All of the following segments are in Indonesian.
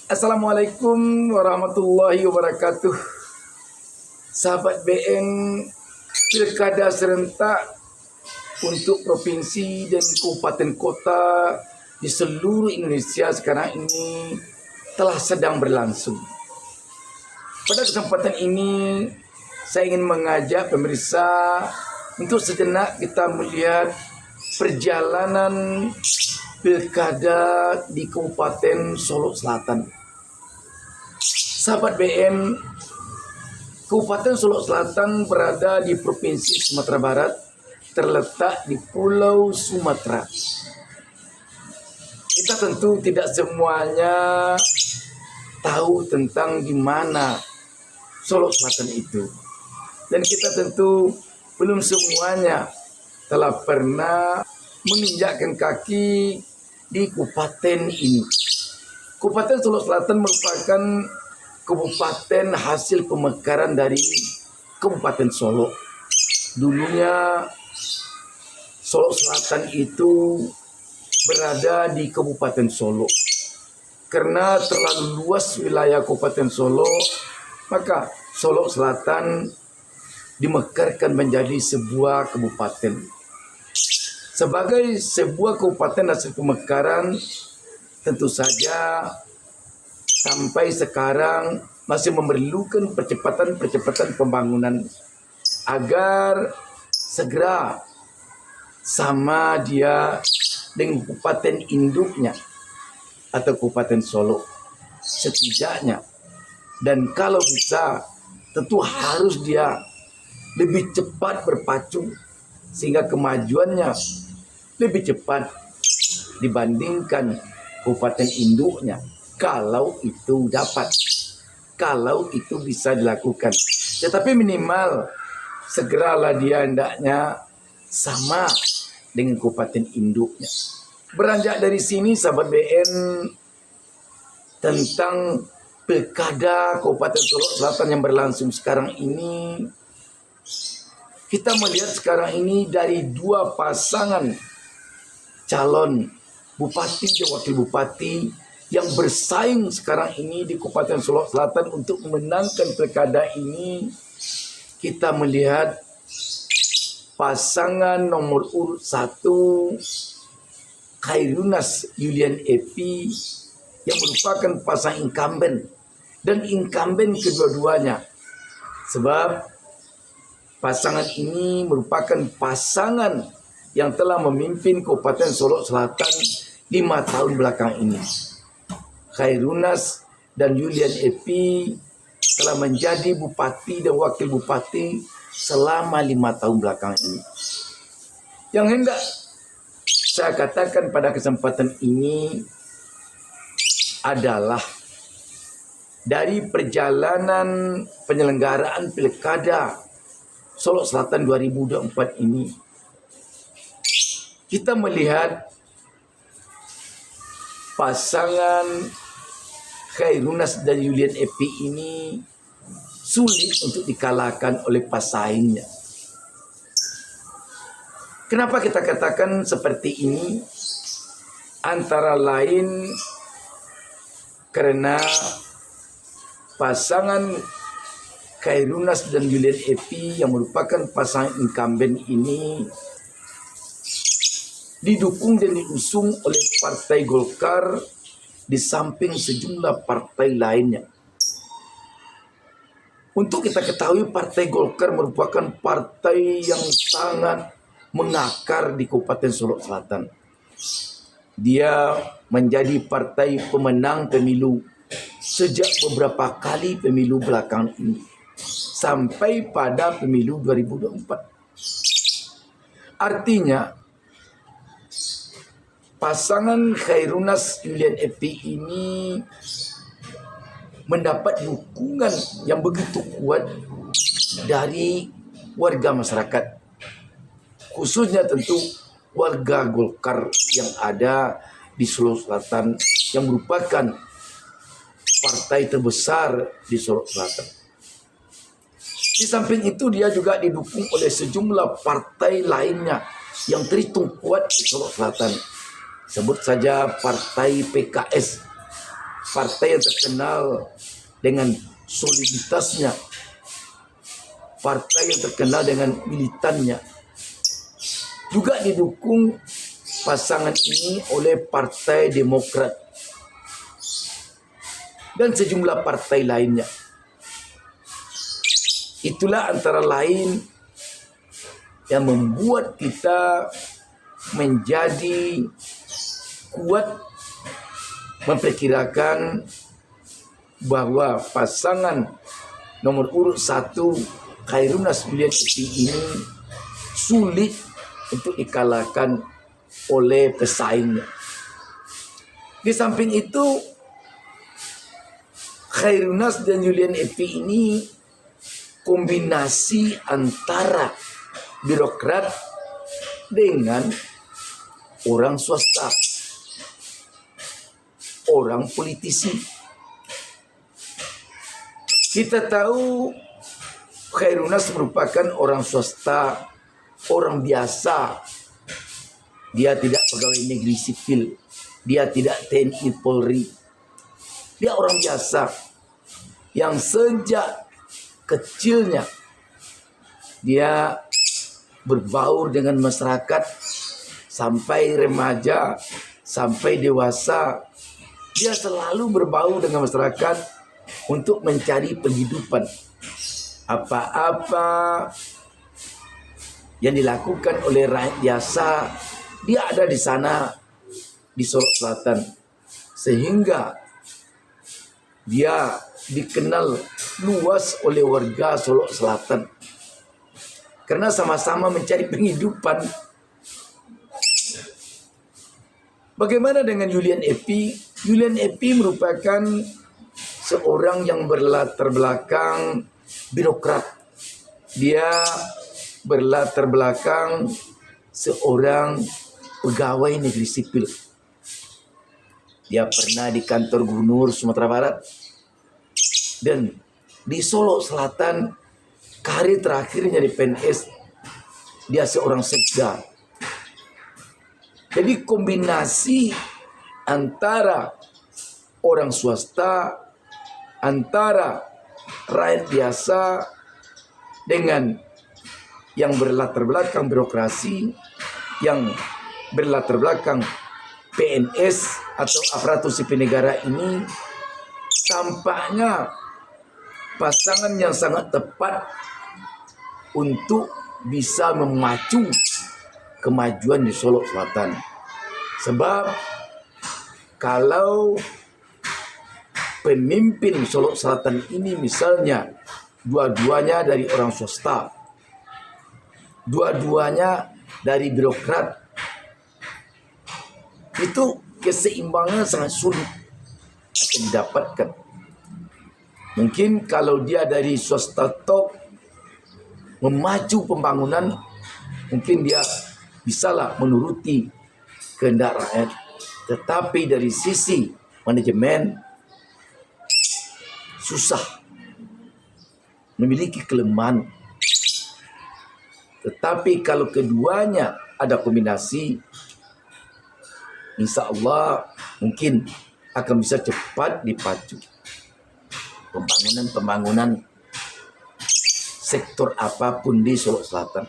Assalamualaikum warahmatullahi wabarakatuh. Sahabat BN, pilkada serentak untuk provinsi dan kabupaten kota di seluruh Indonesia sekarang ini telah sedang berlangsung. Pada kesempatan ini saya ingin mengajak pemirsa untuk sejenak kita melihat perjalanan pilkada di Kabupaten Solo Selatan. Sahabat BN, Kabupaten Solo Selatan berada di Provinsi Sumatera Barat, terletak di Pulau Sumatera. Kita tentu tidak semuanya tahu tentang di mana Solo Selatan itu. Dan kita tentu belum semuanya telah pernah menginjakkan kaki di kabupaten ini. Kabupaten Solo Selatan merupakan kabupaten hasil pemekaran dari Kabupaten Solo. Dulunya Solo Selatan itu berada di Kabupaten Solo. Karena terlalu luas wilayah Kabupaten Solo, maka Solo Selatan dimekarkan menjadi sebuah kabupaten. Sebagai sebuah kabupaten hasil pemekaran, tentu saja sampai sekarang masih memerlukan percepatan pembangunan agar segera sama dia dengan kabupaten induknya atau Kabupaten Solo setidaknya. Dan kalau bisa tentu harus dia lebih cepat berpacu sehingga kemajuannya lebih cepat dibandingkan kabupaten induknya. Kalau itu dapat, kalau itu bisa dilakukan. Tetapi minimal segeralah dia hendaknya sama dengan kabupaten induknya. Beranjak dari sini sahabat BN, tentang pilkada Kabupaten Solo Selatan yang berlangsung sekarang ini, kita melihat sekarang ini dari dua pasangan calon bupati dan wakil bupati yang bersaing sekarang ini di Kabupaten Solo Selatan untuk memenangkan pilkada ini. Kita melihat pasangan nomor urut 1 Khairunas Yulian Epi yang merupakan pasangan incumbent dan incumbent kedua-duanya, sebab pasangan ini merupakan pasangan yang telah memimpin Kabupaten Solo Selatan 5 tahun belakang ini. Khairunas dan Yulian Epi telah menjadi bupati dan wakil bupati selama 5 tahun belakang ini. Yang hendak saya katakan pada kesempatan ini adalah dari perjalanan penyelenggaraan pilkada Solo Selatan 2024 ini, kita melihat pasangan Khairunas dan Yulian Epi ini sulit untuk dikalahkan oleh pesaingnya. Kenapa kita katakan seperti ini? Antara lain karena pasangan Khairunas dan Yulian Epi yang merupakan pasangan incumbent ini didukung dan diusung oleh Partai Golkar di samping sejumlah partai lainnya. Untuk kita ketahui, Partai Golkar merupakan partai yang sangat mengakar di Kabupaten Solo Selatan. Dia menjadi partai pemenang pemilu sejak beberapa kali pemilu belakang ini sampai pada pemilu 2024. Artinya pasangan Khairunas Yulian Epi ini mendapat dukungan yang begitu kuat dari warga masyarakat, khususnya tentu warga Golkar yang ada di Solo Selatan yang merupakan partai terbesar di Solo Selatan. Di samping itu dia juga didukung oleh sejumlah partai lainnya yang terhitung kuat di Solo Selatan. Sebut saja Partai PKS partai yang terkenal dengan soliditasnya, partai yang terkenal dengan militannya. Juga didukung pasangan ini oleh Partai Demokrat dan sejumlah partai lainnya. Itulah antara lain yang membuat kita menjadi kuat memperkirakan bahwa pasangan nomor urut 1 Khairunas Yulian Epi ini sulit untuk dikalahkan oleh pesaingnya. Di samping itu, Khairunas dan Yulian Epi ini kombinasi antara birokrat dengan orang swasta, orang politisi. Kita tahu Khairunas merupakan orang swasta, orang biasa. Dia tidak pegawai negeri sipil, dia tidak TNI Polri. Dia orang biasa yang sejak kecilnya dia berbaur dengan masyarakat sampai remaja, sampai dewasa. Dia selalu berbaur dengan masyarakat untuk mencari penghidupan. Apa-apa yang dilakukan oleh rakyat biasa, dia ada di sana, di Solok Selatan. Sehingga dia dikenal luas oleh warga Solok Selatan. Karena sama-sama mencari penghidupan. Bagaimana dengan Yulian Epi? Yulian Epi merupakan seorang yang berlatar belakang birokrat. Dia berlatar belakang seorang pegawai negeri sipil. Dia pernah di kantor gubernur Sumatera Barat. Dan di Solok Selatan, karir terakhirnya di PNS, dia seorang sekda. Jadi kombinasi antara orang swasta, antara rakyat biasa dengan yang berlatar belakang birokrasi, yang berlatar belakang PNS atau aparatur sipil negara ini, tampaknya pasangan yang sangat tepat untuk bisa memacu kemajuan di Solok Selatan. Sebab kalau pemimpin Solok Selatan ini misalnya dua-duanya dari orang swasta, dua-duanya dari birokrat, itu keseimbangan sangat sulit akan didapatkan. Mungkin kalau dia dari swasta top memaju pembangunan, mungkin dia bisalah menuruti kehendak rakyat. Tetapi dari sisi manajemen susah, memiliki kelemahan. Tetapi kalau keduanya ada kombinasi, insya Allah mungkin akan bisa cepat dipacu pembangunan sektor apapun di Solok Selatan.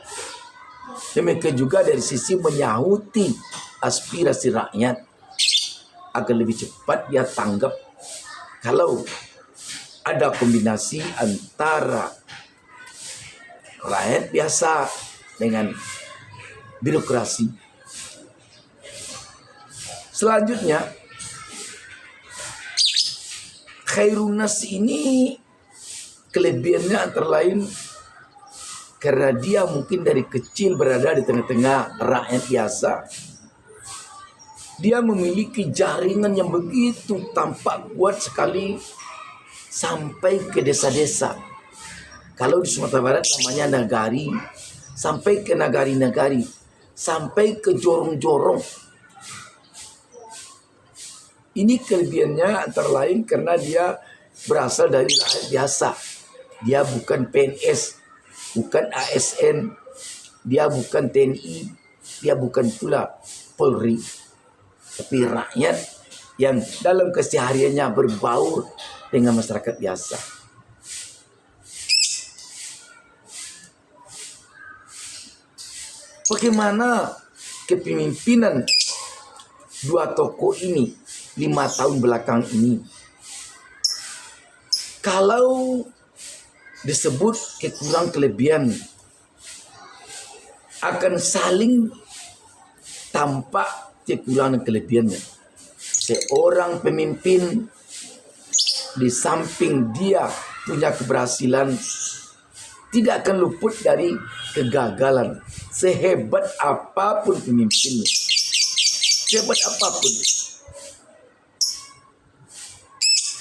Demikian juga dari sisi menyahuti aspirasi rakyat, agar lebih cepat dia tanggap kalau ada kombinasi antara rakyat biasa dengan birokrasi. Selanjutnya, Khairunas ini kelebihannya antara lain karena dia mungkin dari kecil berada di tengah-tengah rakyat biasa. Dia memiliki jaringan yang begitu tampak kuat sekali sampai ke desa-desa. Kalau di Sumatera Barat namanya nagari, sampai ke nagari-nagari, sampai ke jorong-jorong. Ini kelebihannya antara lain karena dia berasal dari rakyat biasa. Dia bukan PNS, bukan ASN, dia bukan TNI, dia bukan pula Polri. Tapi rakyat yang dalam kesehariannya berbaur dengan masyarakat biasa. Bagaimana kepemimpinan dua tokoh ini 5 tahun belakang ini? Kalau disebut kekurangan kelebihan, akan saling tampak kekurangan kelebihannya. Seorang pemimpin, di samping dia punya keberhasilan, tidak akan luput dari kegagalan. Sehebat apapun pemimpinnya, sehebat apapun.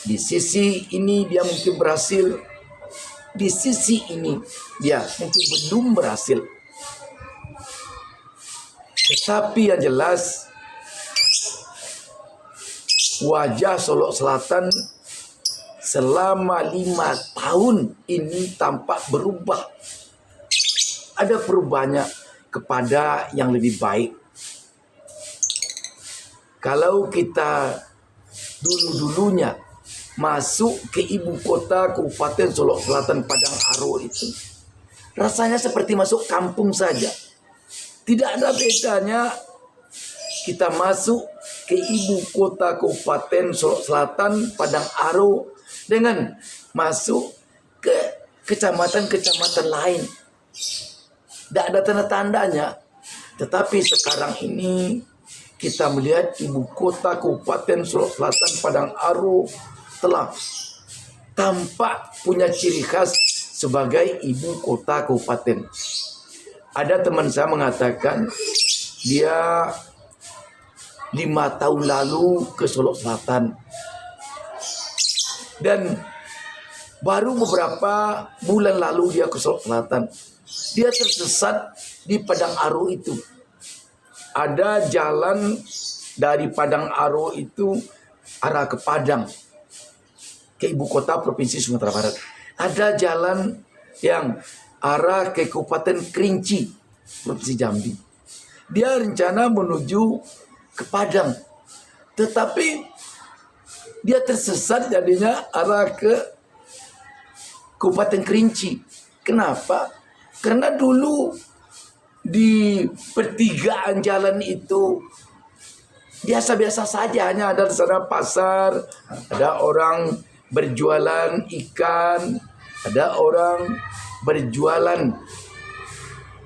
Di sisi ini dia mungkin berhasil, di sisi ini dia mungkin belum berhasil. Tetapi yang jelas, wajah Solok Selatan selama 5 tahun ini tampak berubah. Ada perubahannya kepada yang lebih baik. Kalau kita dulu-dulunya masuk ke ibu kota Kabupaten Solok Selatan Padang Aro itu, rasanya seperti masuk kampung saja. Tidak ada bedanya kita masuk ke ibu kota Kabupaten Solok Selatan Padang Aro dengan masuk ke kecamatan-kecamatan lain. Tidak ada tanda-tandanya. Tetapi sekarang ini kita melihat ibu kota Kabupaten Solok Selatan Padang Aro telah tampak punya ciri khas sebagai ibu kota kabupaten. Ada teman saya mengatakan dia 5 tahun lalu ke Solok Selatan, dan baru beberapa bulan lalu dia ke Solok Selatan. Dia tersesat di Padang Aro itu. Ada jalan dari Padang Aro itu arah ke Padang, ke ibu kota Provinsi Sumatera Barat. Ada jalan yang arah ke Kabupaten Kerinci, Provinsi Jambi. Dia rencana menuju ke Padang, tetapi dia tersesat, jadinya arah ke Kabupaten Kerinci. Kenapa? Karena dulu di pertigaan jalan itu biasa-biasa saja, hanya ada di sana pasar, ada orang berjualan ikan, ada orang berjualan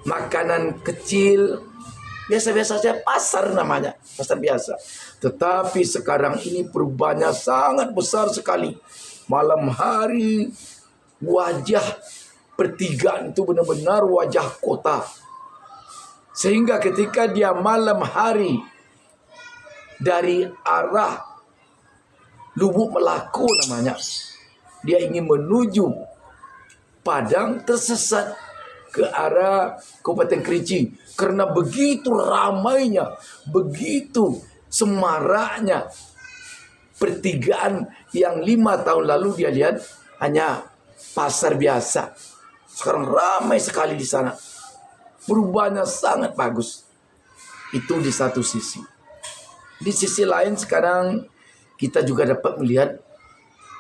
makanan kecil, biasa-biasa saja, pasar namanya, pasar biasa. Tetapi sekarang ini perubahannya sangat besar sekali. Malam hari wajah pertigaan itu benar-benar wajah kota. Sehingga ketika dia malam hari dari arah Lubuk Melako namanya, dia ingin menuju Padang, tersesat ke arah Kabupaten Kerinci karena begitu ramainya, begitu semaraknya pertigaan yang 5 tahun lalu dia lihat hanya pasar biasa. Sekarang ramai sekali di sana. Perubahannya sangat bagus. Itu di satu sisi. Di sisi lain sekarang kita juga dapat melihat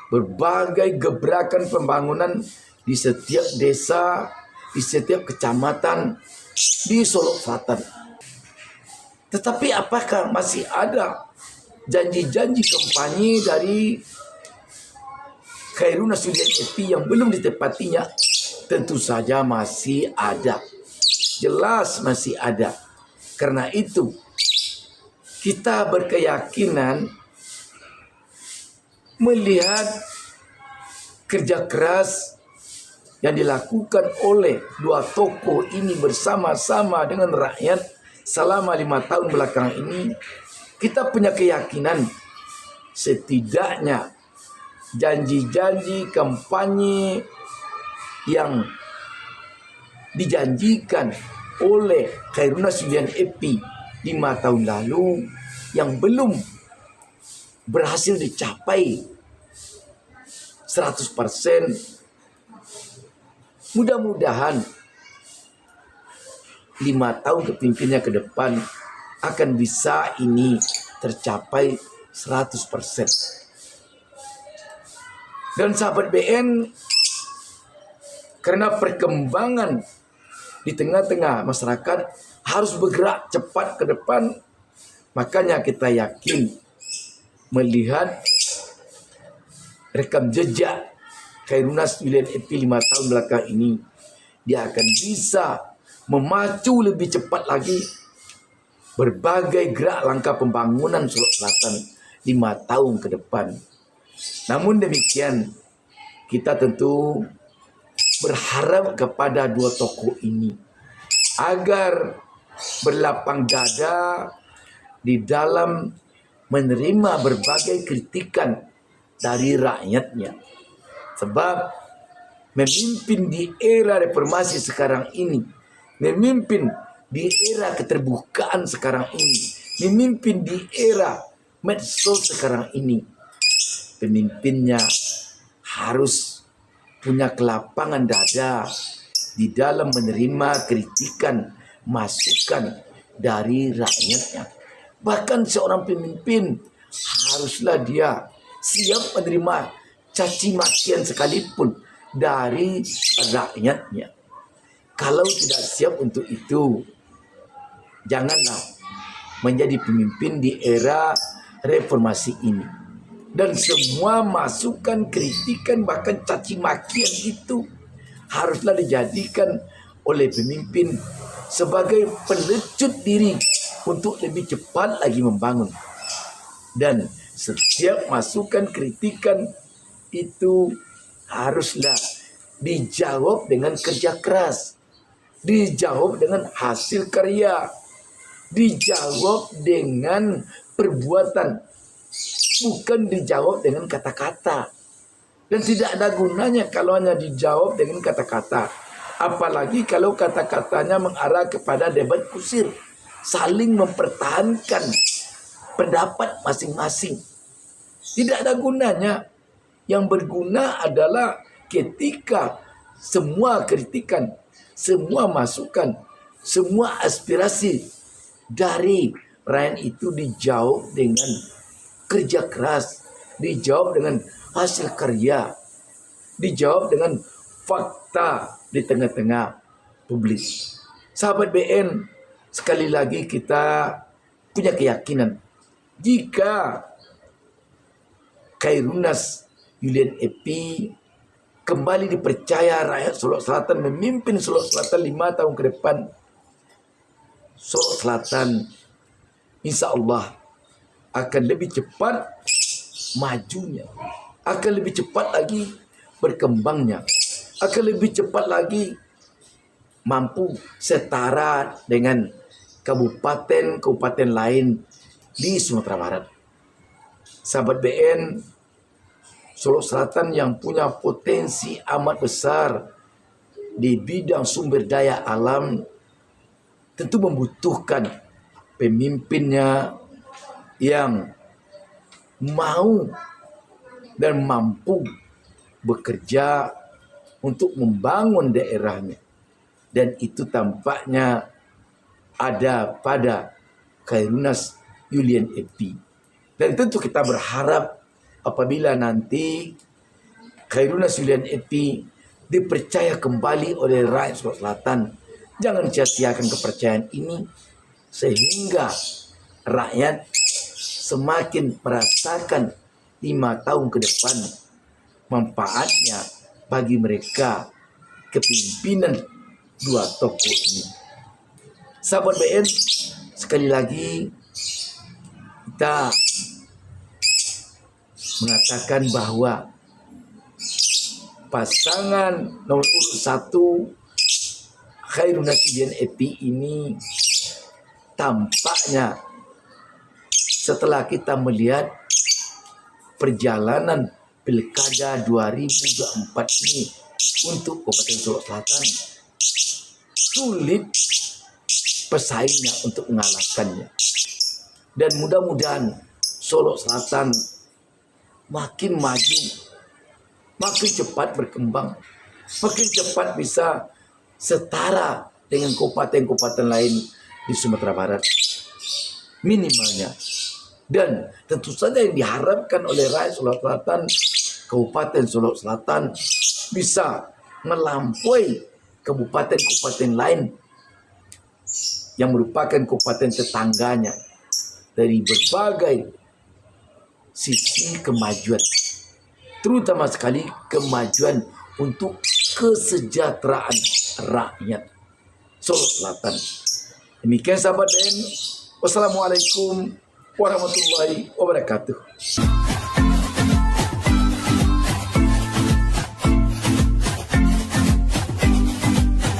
berbagai gebrakan pembangunan di setiap desa, di setiap kecamatan di Solok Selatan. Tetapi apakah masih ada janji-janji kampanye dari Khairul Nasution EP yang belum ditepatinya? Tentu saja masih ada. Jelas masih ada. Karena itu kita berkeyakinan melihat kerja keras yang dilakukan oleh dua tokoh ini bersama-sama dengan rakyat selama 5 tahun belakangan ini, kita punya keyakinan setidaknya janji-janji kampanye yang dijanjikan oleh Khairul Nasution EP 5 tahun lalu yang belum berhasil dicapai 100%. Mudah-mudahan 5 tahun kepemimpinannya ke depan akan bisa ini tercapai 100%. Dan sahabat BN, karena perkembangan di tengah-tengah masyarakat harus bergerak cepat ke depan, makanya kita yakin melihat rekam jejak Khairunnas Yulian Eppi 5 tahun belakang ini, dia akan bisa memacu lebih cepat lagi berbagai gerak langkah pembangunan Solok Selatan 5 tahun ke depan. Namun demikian, kita tentu berharap kepada dua tokoh ini agar berlapang dada di dalam menerima berbagai kritikan dari rakyatnya. Sebab memimpin di era reformasi sekarang ini, memimpin di era keterbukaan sekarang ini, memimpin di era medsos sekarang ini, pemimpinnya harus punya kelapangan dada di dalam menerima kritikan, masukan dari rakyatnya. Bahkan seorang pemimpin haruslah dia siap menerima caci makian sekalipun dari rakyatnya. Kalau tidak siap untuk itu, janganlah menjadi pemimpin di era reformasi ini. Dan semua masukan, kritikan, bahkan caci makian itu haruslah dijadikan oleh pemimpin sebagai pelecut diri untuk lebih cepat lagi membangun. Dan setiap masukan, kritikan itu haruslah dijawab dengan kerja keras, dijawab dengan hasil karya, dijawab dengan perbuatan, bukan dijawab dengan kata-kata. Dan tidak ada gunanya kalau hanya dijawab dengan kata-kata. Apalagi kalau kata-katanya mengarah kepada debat kusir, saling mempertahankan pendapat masing-masing. Tidak ada gunanya. Yang berguna adalah ketika semua kritikan, semua masukan, semua aspirasi dari rakyat itu dijawab dengan kerja keras, dijawab dengan hasil karya, dijawab dengan fakta di tengah-tengah publik. Sahabat BN, sekali lagi kita punya keyakinan jika Khairunnas Yulian Eppi kembali dipercaya rakyat Solok Selatan memimpin Solok Selatan 5 tahun ke depan, Solok Selatan insya Allah akan lebih cepat majunya, akan lebih cepat lagi berkembangnya, akan lebih cepat lagi mampu setara dengan kabupaten-kabupaten lain di Sumatera Barat. Sahabat BN, Solok Selatan yang punya potensi amat besar di bidang sumber daya alam tentu membutuhkan pemimpinnya yang mau dan mampu bekerja untuk membangun daerahnya. Dan itu tampaknya ada pada Khairunnas Yulian Eppi. Dan tentu kita berharap apabila nanti Khairunnas Yulian Eppi dipercaya kembali oleh rakyat Solok Selatan, jangan sia-siakan kepercayaan ini sehingga rakyat semakin merasakan 5 tahun ke depan manfaatnya bagi mereka kepemimpinan dua tokoh ini. Sahabat BN, sekali lagi kita mengatakan bahwa pasangan nomor urut 1 Khairunnas Yulian Eppi ini tampaknya setelah kita melihat perjalanan Pilkada 2024 ini untuk Kabupaten Solok Selatan, sulit pesaingnya untuk mengalahkannya. Dan mudah-mudahan Solok Selatan makin maju, makin cepat berkembang, makin cepat bisa setara dengan kabupaten-kabupaten lain di Sumatera Barat. Minimalnya Dan tentu saja yang diharapkan oleh rakyat Sulawesi Selatan, Kabupaten Sulawesi Selatan bisa melampaui kabupaten-kabupaten lain yang merupakan kabupaten tetangganya dari berbagai sisi kemajuan, terutama sekali kemajuan untuk kesejahteraan rakyat Sulawesi Selatan. Demikian sahabat BN. Wassalamualaikum warahmatullahi wabarakatuh.